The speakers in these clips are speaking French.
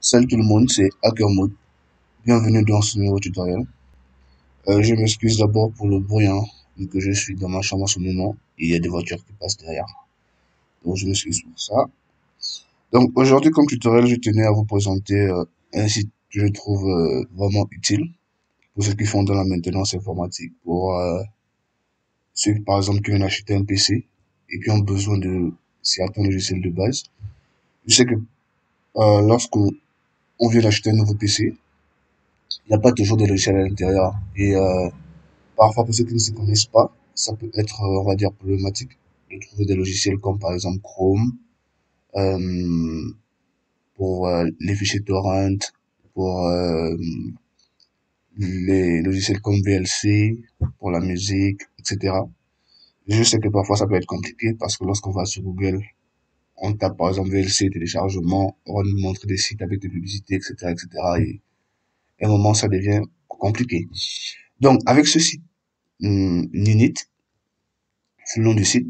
Salut tout le monde, c'est Hacker Mode. Bienvenue dans ce nouveau tutoriel. Je m'excuse d'abord pour le bruit, vu que je suis dans ma chambre en ce moment et il y a des voitures qui passent derrière. Donc je m'excuse pour ça. Donc aujourd'hui comme tutoriel, je tenais à vous présenter un site que je trouve vraiment utile pour ceux qui font dans la maintenance informatique, pour ceux par exemple qui viennent acheter un PC et qui ont besoin de certains logiciels de base. Je sais que lorsqu'on vient d'acheter un nouveau PC, il n'y a pas toujours de logiciel à l'intérieur et parfois, pour ceux qui ne se connaissent pas, ça peut être, on va dire, problématique de trouver des logiciels comme par exemple Chrome, euh, pour les fichiers torrent, pour les logiciels comme VLC, pour la musique, etc. Je sais que parfois ça peut être compliqué parce que lorsqu'on va sur Google, on tape par exemple VLC téléchargement, on va nous montrer des sites avec des publicités, etc., etc. Et à un moment, ça devient compliqué. Donc, avec ce site, Ninit, c'est le nom du site.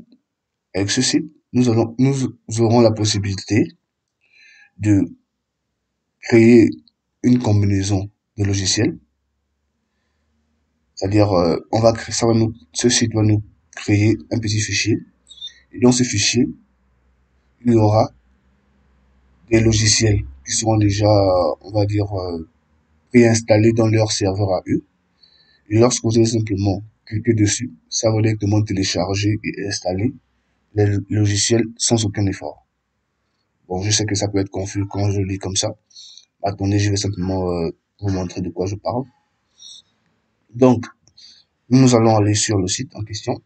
Avec ce site, nous aurons la possibilité de créer une combinaison de logiciels. C'est-à-dire, ce site va nous créer un petit fichier. Et dans ce fichier, il y aura des logiciels qui seront déjà, on va dire, préinstallés dans leur serveur à eux. Et lorsque vous allez simplement cliquer dessus, ça va directement télécharger et installer les logiciels sans aucun effort. Bon, je sais que ça peut être confus quand je lis comme ça. Attendez, je vais simplement vous montrer de quoi je parle. Donc, nous allons aller sur le site en question.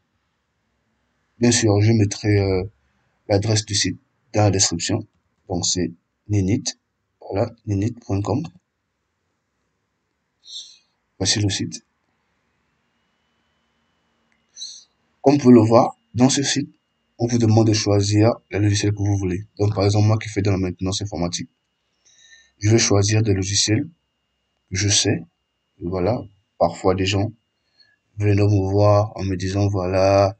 Bien sûr, je mettrai l'adresse du site dans la description. Donc, c'est Ninit. Voilà, ninit.com. Voici le site. Comme vous pouvez le voir, dans ce site, on vous demande de choisir le logiciel que vous voulez. Donc, par exemple, moi qui fais de la maintenance informatique, je vais choisir des logiciels que je sais. Voilà, parfois des gens viennent me voir en me disant, voilà,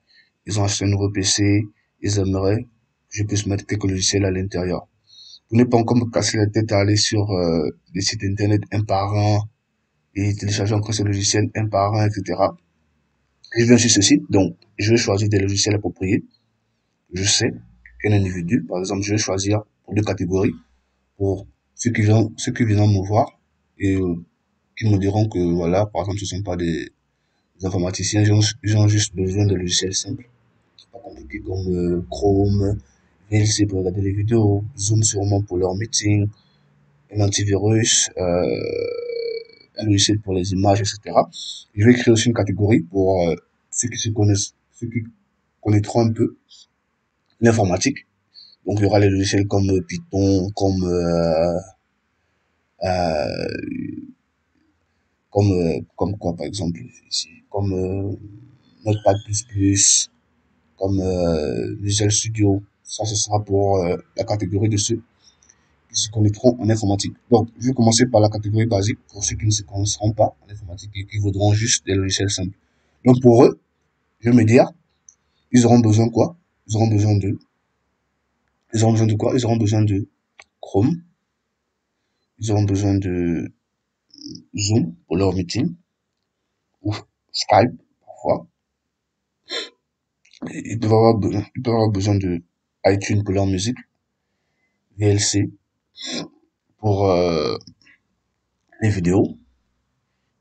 ils ont acheté un nouveau PC, ils aimeraient que je puisse mettre quelques logiciels à l'intérieur. Vous n'êtes pas encore me casser la tête à aller sur des sites internet un par un et télécharger encore ces logiciels un par un, etc. Je viens sur ce site, donc je vais choisir des logiciels appropriés. Je sais qu'un individu, par exemple, je vais choisir pour deux catégories, pour ceux qui viennent me voir et qui me diront que voilà, par exemple, ce ne sont pas des informaticiens, ils ont juste besoin de logiciels simples, pas compliqués comme Chrome, VLC pour regarder les vidéos, Zoom sûrement pour leur meeting, un antivirus, un logiciel pour les images, etc. Je vais créer aussi une catégorie pour ceux qui connaîtront un peu l'informatique. Donc il y aura les logiciels comme Python, euh, comme quoi par exemple ici, comme Notepad++, comme Visual Studio. Ça, ce sera pour la catégorie de ceux qui se connaîtront en informatique. Donc, je vais commencer par la catégorie basique pour ceux qui ne se connaîtront pas en informatique et qui voudront juste des logiciels simples. Donc, pour eux, je vais me dire, ils auront besoin de quoi? Ils auront besoin de, ils auront besoin de quoi? Ils auront besoin de Chrome. Ils auront besoin de Zoom pour leur meeting ou Skype parfois. Ils peuvent avoir besoin de iTunes pour leur musique, VLC pour les vidéos.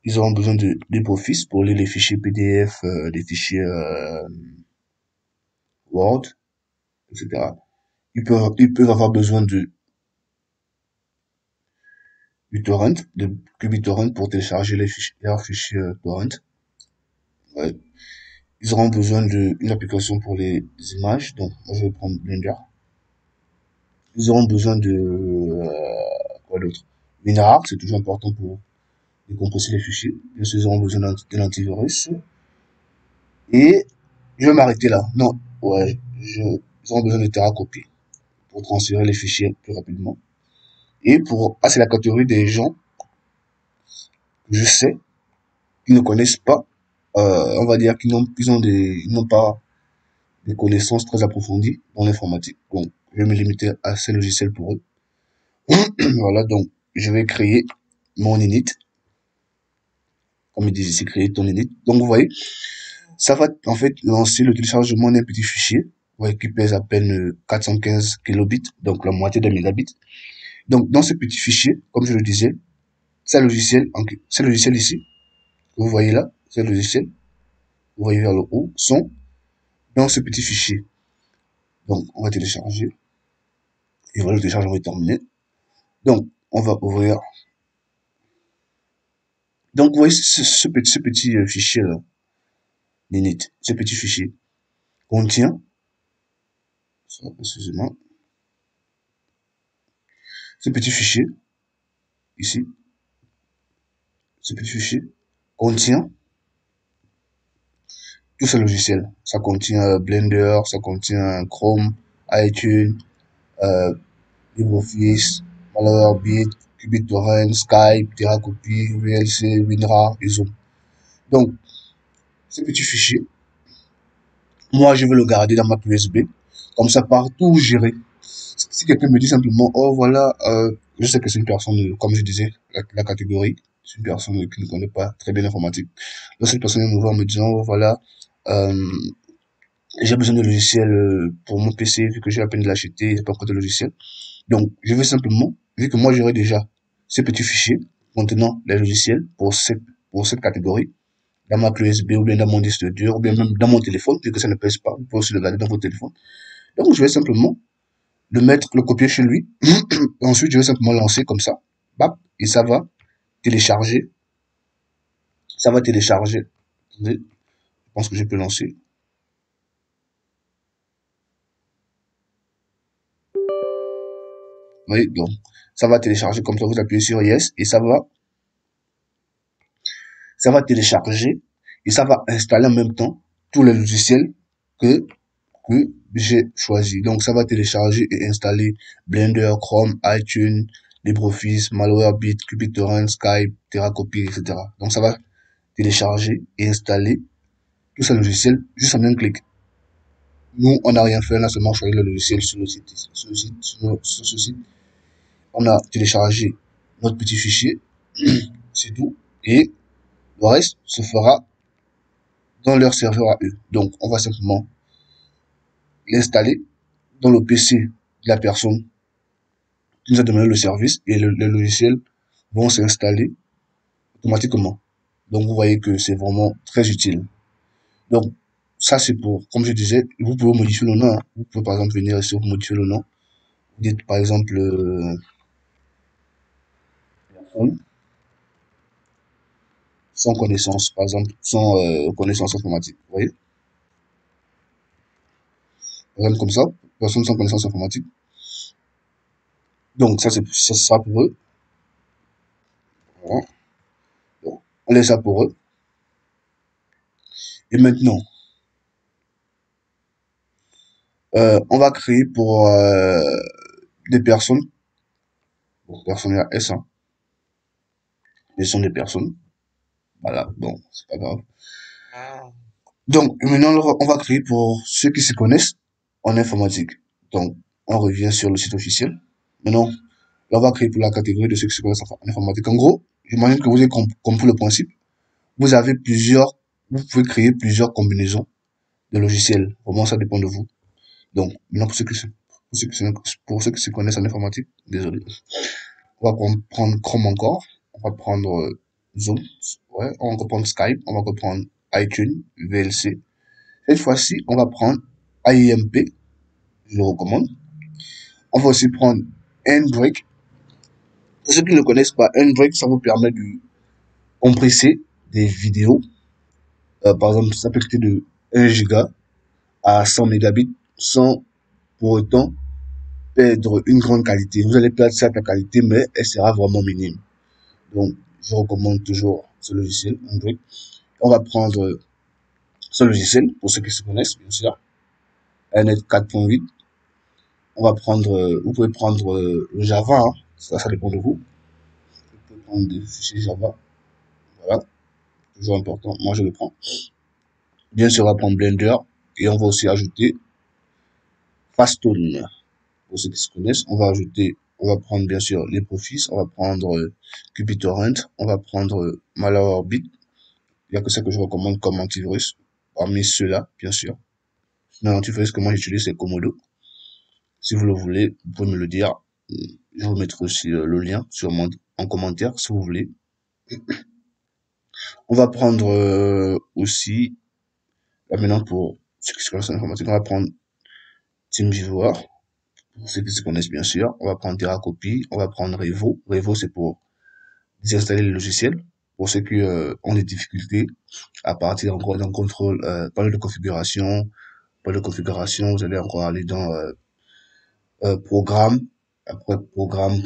Ils auront besoin de LibreOffice pour lire les fichiers PDF, les fichiers Word, etc. Ils peuvent avoir besoin du torrent, de QBTorrent pour télécharger leurs fichiers torrent. Ouais. Ils auront besoin d'une application pour les images, donc moi je vais prendre Blender. Ils auront besoin de quoi d'autre? WinRAR, c'est toujours important pour décompresser les fichiers. Bien sûr, ils auront besoin de l'antivirus. Et je vais m'arrêter là. Non, ouais, ils auront besoin de Terracopy pour transférer les fichiers plus rapidement. Et c'est la catégorie des gens que je sais qui ne connaissent pas, on va dire ils n'ont pas des connaissances très approfondies dans l'informatique. Donc, je vais me limiter à ces logiciels pour eux. Voilà, donc, je vais créer mon init. Comme ils disent ici, créer ton init. Donc, vous voyez, ça va en fait lancer le téléchargement d'un petit fichier, vous voyez, qui pèse à peine 415 kilobits, donc la moitié d'un mégabit. Donc, dans ce petit fichier, comme je le disais, ce logiciel ici, que vous voyez là, ce logiciel, vous voyez vers le haut, sont dans ce petit fichier. Donc, on va télécharger. Et voilà, le téléchargement est terminé. Donc, on va ouvrir. Donc, vous voyez ce petit fichier là, l'init, ce petit fichier contient, excusez-moi, ce petit fichier ici, ce petit fichier contient tous ces logiciels. Ça contient Blender, ça contient Chrome, iTunes, euh, LibreOffice, Malwarebytes, QBitTorrent, Skype, TerraCopy, VLC, WinRAR et Zoom. Donc, ce petit fichier, moi, je vais le garder dans ma clé USB. Comme ça, partout où j'irai. Si quelqu'un me dit simplement, oh voilà, je sais que c'est une personne, comme je disais, la catégorie, c'est une personne qui ne connaît pas très bien l'informatique. Donc, cette personne vient me voir en me disant, oh voilà, euh, j'ai besoin de logiciel pour mon PC, vu que j'ai à peine de l'acheter, j'ai pas encore de logiciel. Donc, je vais simplement, vu que moi j'aurai déjà ce petit fichier contenant les logiciels pour cette catégorie, dans ma clé USB ou bien dans mon disque dur ou bien même dans mon téléphone, vu que ça ne pèse pas, vous pouvez aussi le garder dans votre téléphone. Donc, je vais simplement le copier chez lui. Ensuite, je vais simplement lancer comme ça. Bap, et ça va télécharger. Ça va télécharger. Attendez, je pense que je peux lancer. Oui, donc, ça va télécharger comme ça. Vous appuyez sur Yes et ça va télécharger et ça va installer en même temps tous les logiciels que, que j'ai choisi. Donc, ça va télécharger et installer Blender, Chrome, iTunes, LibreOffice, Malwarebytes, QBitTorrent, Skype, TerraCopy, etc. Donc, ça va télécharger et installer tous ces logiciels juste en un clic. Nous, on n'a rien fait, on a seulement choisi le logiciel sur le site. Sur ce site, on a téléchargé notre petit fichier, c'est tout, et le reste se fera dans leur serveur à eux. Donc, on va simplement l'installer dans le PC de la personne qui nous a demandé le service et les logiciels vont s'installer automatiquement. Donc, vous voyez que c'est vraiment très utile. Donc, ça, c'est pour, comme je disais, vous pouvez modifier le nom. Hein. Vous pouvez, par exemple, venir ici, vous modifier le nom. Vous dites, par exemple, personne sans connaissance, par exemple, sans connaissance informatique. Vous voyez? Par exemple, comme ça, personne sans connaissance informatique. Donc, ça sera pour eux. Voilà. Donc, on laisse ça pour eux. Et maintenant, on va créer pour des personnes, bon, personne là, S, hein, mais ce sont des personnes. Voilà, bon, c'est pas grave. Donc, maintenant, on va créer pour ceux qui se connaissent en informatique. Donc, on revient sur le site officiel. Maintenant, là, on va créer pour la catégorie de ceux qui se connaissent en informatique. En gros, j'imagine que vous avez compris le principe. Vous avez vous pouvez créer plusieurs combinaisons de logiciels. Vraiment, ça dépend de vous. Donc, maintenant, pour ceux qui se connaissent en informatique, désolé. On va prendre Chrome encore. On va prendre Zoom. Ouais, on va prendre Skype. On va reprendre iTunes, VLC. Cette fois-ci, on va prendre AIMP. Je le recommande. On va aussi prendre Handbrake. Pour ceux qui ne connaissent pas, Handbrake, ça vous permet de compresser des vidéos. Par exemple, ça peut être de 1 giga à 100 mégabits sans pour autant perdre une grande qualité. Vous allez perdre certaines qualité, mais elle sera vraiment minime. Donc, je recommande toujours ce logiciel, Android. On va prendre ce logiciel, pour ceux qui se connaissent, bien sûr, NET 4.8. On va prendre, vous pouvez prendre le Java, hein. Ça dépend de vous. Vous pouvez prendre des fichiers Java. Voilà, toujours important. Moi, je le prends. Bien sûr, on va prendre Blender et on va aussi ajouter Fastone. Pour ceux qui se connaissent, on va ajouter On va prendre bien sûr LibreOffice, on va prendre QBTorrent, on va prendre Malwarebytes. Il n'y a que ça que je recommande comme antivirus. Parmi ceux-là, bien sûr. L'antivirus que moi j'utilise, c'est Komodo. Si vous le voulez, vous pouvez me le dire. Je vous mettrai aussi le lien en commentaire si vous voulez. On va prendre aussi, là maintenant pour ceux qui se connaissent en informatique, on va prendre TeamViewer, pour ceux qui se connaissent bien sûr. On va prendre TerraCopy, on va prendre Revo. Revo, c'est pour désinstaller le logiciel. Pour ceux qui ont des difficultés à partir encore d'un contrôle, panneau de configuration, vous allez encore aller dans programme, après programme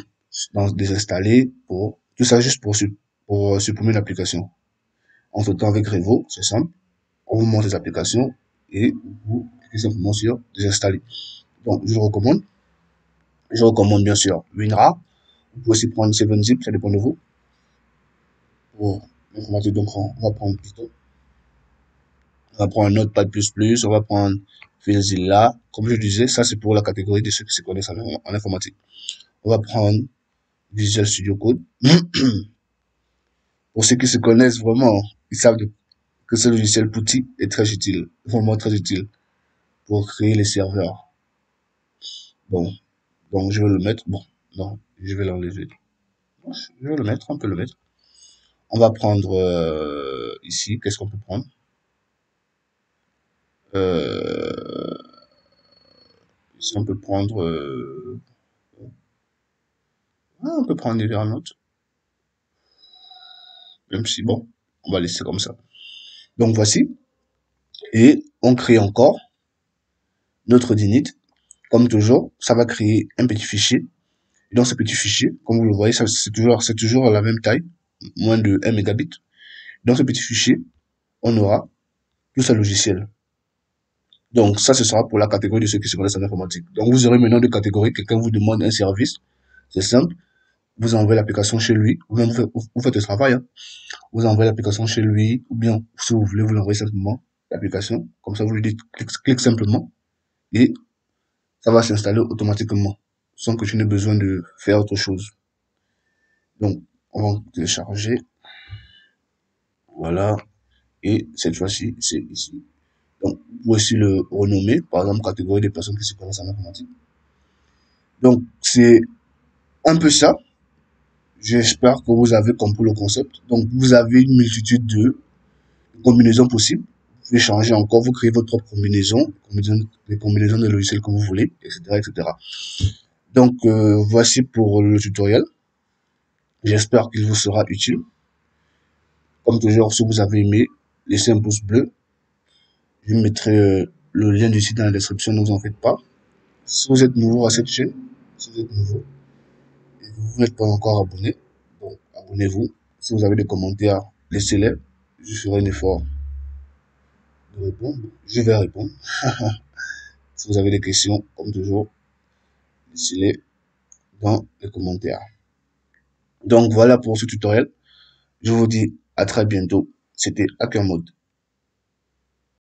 dans désinstaller, pour tout ça juste pour supprimer l'application. En temps avec Revo, c'est simple. On vous montre les applications et vous cliquez simplement sur désinstaller. Donc, je le recommande. Je recommande bien sûr WinRAR. Vous pouvez aussi prendre 7-Zip, ça dépend de vous. Pour l'informatique, donc on va prendre Python. On va prendre Notepad++, on va prendre FileZilla. Comme je disais, ça c'est pour la catégorie de ceux qui se connaissent en informatique. On va prendre Visual Studio Code. Pour ceux qui se connaissent vraiment, ils savent que ce logiciel Putty est très utile, vraiment très utile pour créer les serveurs. Bon, donc je vais le mettre. Bon, non, je vais l'enlever. Je vais le mettre, on peut le mettre. On va prendre ici, qu'est-ce qu'on peut prendre? euh, Ici, on peut prendre on peut prendre Evernote, même si bon, on va laisser comme ça. Donc voici, et on crée encore notre Dinit. Comme toujours, ça va créer un petit fichier. Et dans ce petit fichier, comme vous le voyez, c'est toujours à la même taille, moins de 1 mégabit. Dans ce petit fichier, on aura tout ce logiciel. Donc ça, ce sera pour la catégorie de ceux qui se connaissent en informatique. Donc vous aurez maintenant deux catégories. Quelqu'un vous demande un service, c'est simple. Vous envoyez l'application chez lui, ou même vous faites le travail, hein. Vous envoyez l'application chez lui, ou bien si vous voulez, vous l'envoyez simplement l'application. Comme ça, vous lui dites clique simplement et ça va s'installer automatiquement sans que tu n'aies besoin de faire autre chose. Donc, on va télécharger. Voilà. Et cette fois-ci, c'est ici. Donc, vous pouvez aussi le renommer, par exemple, catégorie des personnes qui se connaissent en informatique. Donc, c'est un peu ça. J'espère que vous avez compris le concept. Donc, vous avez une multitude de combinaisons possibles. Vous pouvez changer encore, vous créez votre propre combinaison, les combinaisons de logiciels que vous voulez, etc., etc. Donc, voici pour le tutoriel. J'espère qu'il vous sera utile. Comme toujours, si vous avez aimé, laissez un pouce bleu. Je mettrai le lien du site dans la description, ne vous en faites pas. Si vous êtes nouveau à cette chaîne, si vous êtes nouveau et que vous n'êtes pas encore abonné, bon, abonnez-vous. Si vous avez des commentaires, laissez-les. Je ferai un effort de répondre. Je vais répondre. Si vous avez des questions, comme toujours, laissez-les dans les commentaires. Donc voilà pour ce tutoriel. Je vous dis à très bientôt. C'était Hacker Mode.